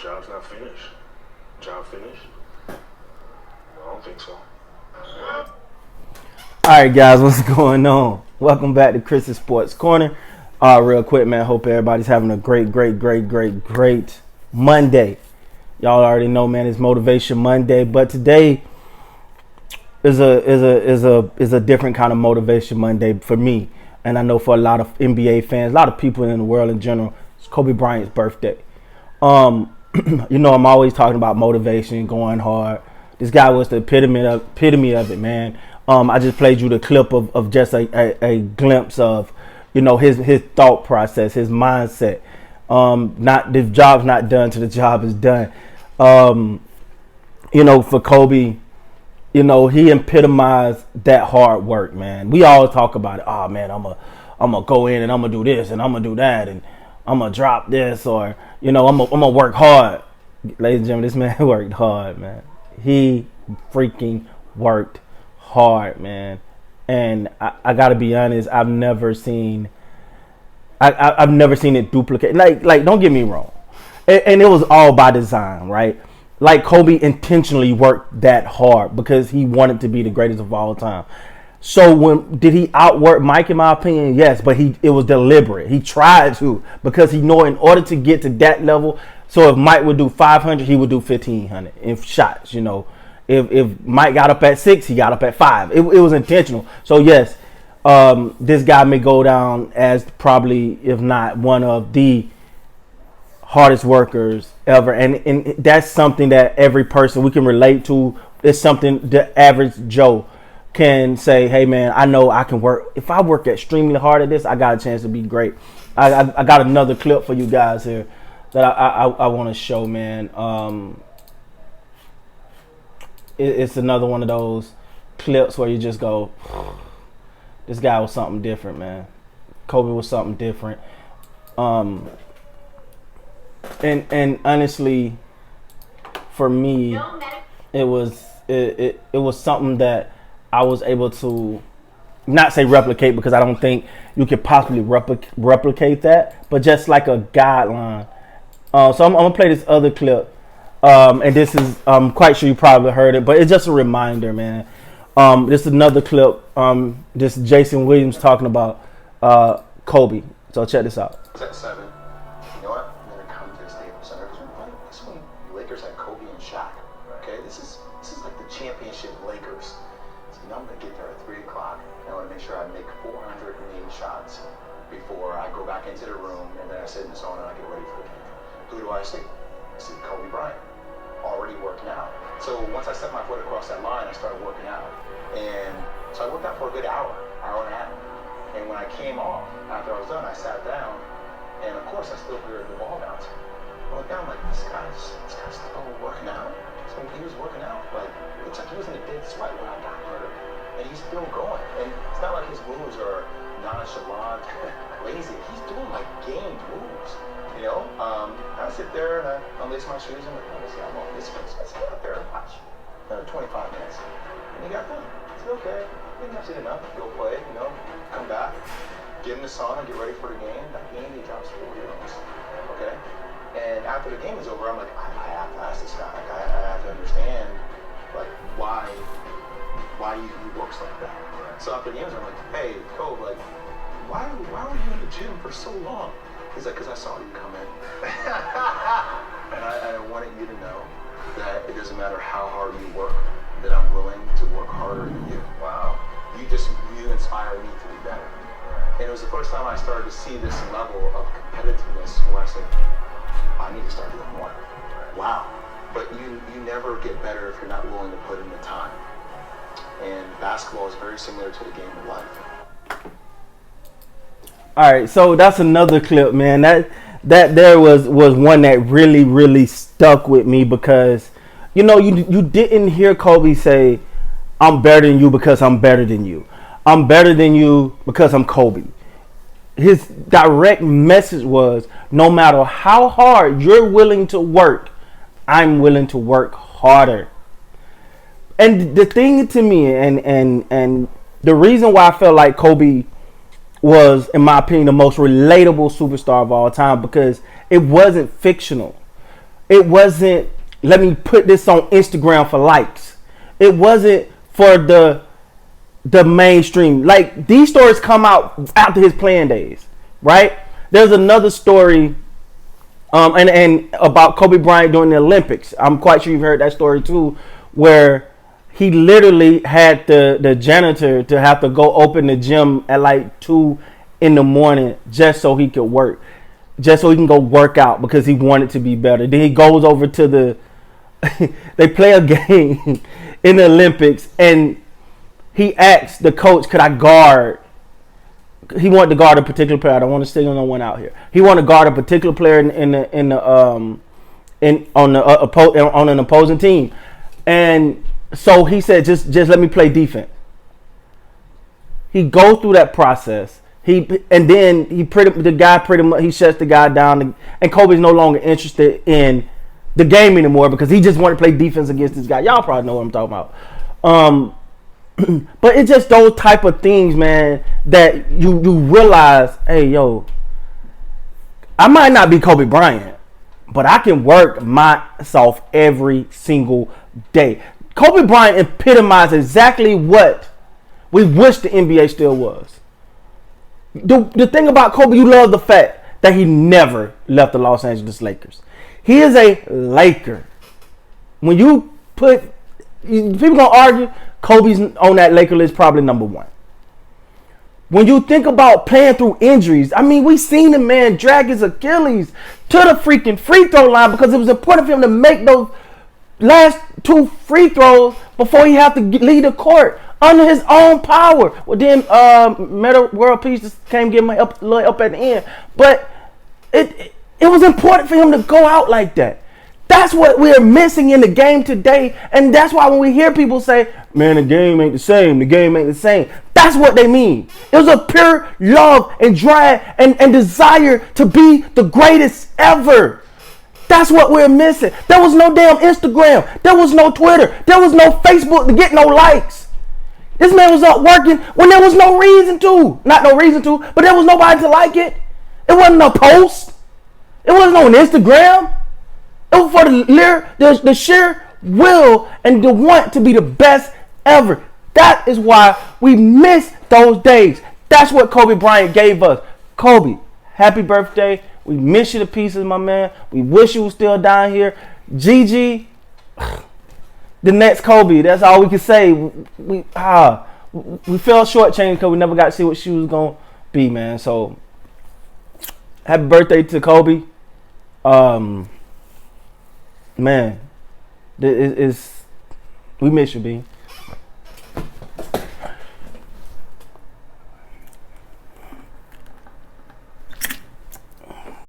Job's not finished. Job finished? I don't think so. All right, guys, what's going on? Welcome back to Chris's Sports Corner. Real quick, man. Hope everybody's having a great Monday. Y'all already know, man. It's Motivation Monday, but today is a different kind of Motivation Monday for me, and I know for a lot of NBA fans, a lot of people in the world in general. It's Kobe Bryant's birthday. I'm always talking about motivation, going hard. This guy was the epitome of it, man. I just played you the clip of just a glimpse of, his thought process, his mindset. Not the job's not done till the job is done. For Kobe, he epitomized that hard work, man. We all talk about it. Oh man, I'm gonna go in and I'm gonna do this and I'm gonna do that and I'm gonna drop this, or I'm gonna work hard. Ladies and gentlemen, this man worked hard, man. He freaking worked hard, man. And I gotta be honest, I've never seen it duplicate. Like don't get me wrong, and it was all by design, right? Like Kobe intentionally worked that hard because he wanted to be the greatest of all time. So did he outwork Mike? In my opinion, yes, but it was deliberate. He tried to, because he knew in order to get to that level. So if Mike would do 500, he would do 1,500 in shots. If Mike got up at 6, he got up at 5. It was intentional. So yes, this guy may go down as probably, if not one of the hardest workers ever, and that's something that every person we can relate to. It's something the average Joe can say, hey man, I know I can work. If I work extremely hard at this, I got a chance to be great. I got another clip for you guys here that I want to show, man. It's another one of those clips where you just go, this guy was something different, man. Kobe was something different. And honestly, for me, it was something that I was able to not say replicate, because I don't think you could possibly replicate that, but just like a guideline. So I'm gonna play this other clip, and this is I'm quite sure you probably heard it, but it's just a reminder, man. This is another clip. This is Jason Williams talking about Kobe. So check this out. It's at 7. You know what? I'm gonna come to the Staples Center because we're playing. This one, the Lakers had Kobe and Shaq. Okay, this is like the championship Lakers. So I'm gonna get there at 3 o'clock. I want to make sure I make 408 shots before I go back into the room, and then I sit in the sauna and I get ready for the game. Who do I see? I see Kobe Bryant, already working out. So once I set my foot across that line, I started working out, and so I worked out for a good hour and a half. And when I came off, after I was done, I sat down, and of course I still heard the ball bounce. I looked down, like, this guy's still working out. So he was working out, like, it looks like he was in a dead sweat when I got hurt, and he's still going. And it's not like his moves are nonchalant, lazy. He's doing like game moves, I sit there and I unlace my shoes and I'm like, let's see how long this goes. Let's get out there and watch. 25 minutes. And he got done. I said, okay, I think that's it enough. Go play, come back, get in the sauna, get ready for the game. That game, he drops 4 runs. Okay? And after the game is over, I'm like, I have to ask this guy. Like, I have to understand, like, why he works like that. So after the games, I'm like, hey, Kobe, like, why were you in the gym for so long? He's like, because I saw you come in. And I wanted you to know that it doesn't matter how hard you work, that I'm willing to work harder than you. Wow. You inspire me to be better. And it was the first time I started to see this level of competitiveness where I said, I need to start doing more. Wow. But you never get better if you're not willing to put in the time. And basketball is very similar to the game of life. All right, so that's another clip, man. That there was one that really stuck with me, because you didn't hear Kobe say, I'm better than you because I'm better than you. I'm better than you because I'm Kobe. His direct message was, no matter how hard you're willing to work, I'm willing to work harder. And the thing to me, and the reason why I felt like Kobe was, in my opinion, the most relatable superstar of all time, because it wasn't fictional. It wasn't, let me put this on Instagram for likes. It wasn't for the mainstream. Like, these stories come out after his playing days, right? There's another story and about Kobe Bryant during the Olympics. I'm quite sure you've heard that story too, where he literally had the janitor to have to go open the gym at like 2 in the morning just so he could work, just so he can go work out because he wanted to be better. Then he goes over to the they play a game in the Olympics, and he asked the coach, could I guard? He wanted to guard a particular player. I don't want to single no one out here. He wanted to guard a particular player on an opposing team, and so he said, just let me play defense. He goes through that process. The guy pretty much he shuts the guy down, and Kobe's no longer interested in the game anymore because he just wanted to play defense against this guy. Y'all probably know what I'm talking about. But it's just those type of things, man, that you realize, hey, yo, I might not be Kobe Bryant, but I can work myself every single day. Kobe Bryant epitomized exactly what we wish the NBA still was. The thing about Kobe, you love the fact that he never left the Los Angeles Lakers. He is a Laker. When you put, people gonna argue, Kobe's on that Laker list probably number one. When you think about playing through injuries, I mean, we seen the man drag his Achilles to the freaking free throw line because it was important for him to make those last 2 free throws before he had to leave the court under his own power. Well, then Meta World Peace just came get him up at the end. But it was important for him to go out like that. That's what we're missing in the game today. And that's why when we hear people say, man, the game ain't the same. The game ain't the same. That's what they mean. It was a pure love and drive and desire to be the greatest ever. That's what we're missing. There was no damn Instagram. There was no Twitter. There was no Facebook to get no likes. This man was up working when there was no reason to. Not no reason to, but there was nobody to like it. It wasn't a post. It wasn't on Instagram. It was for the sheer will and the want to be the best ever. That is why we miss those days. That's what Kobe Bryant gave us. Kobe, happy birthday. We miss you to pieces, my man. We wish you was still down here. Gigi, the next Kobe. That's all we can say. We fell shortchanged because we never got to see what she was going to be, man. So, happy birthday to Kobe. Man, we miss you, B.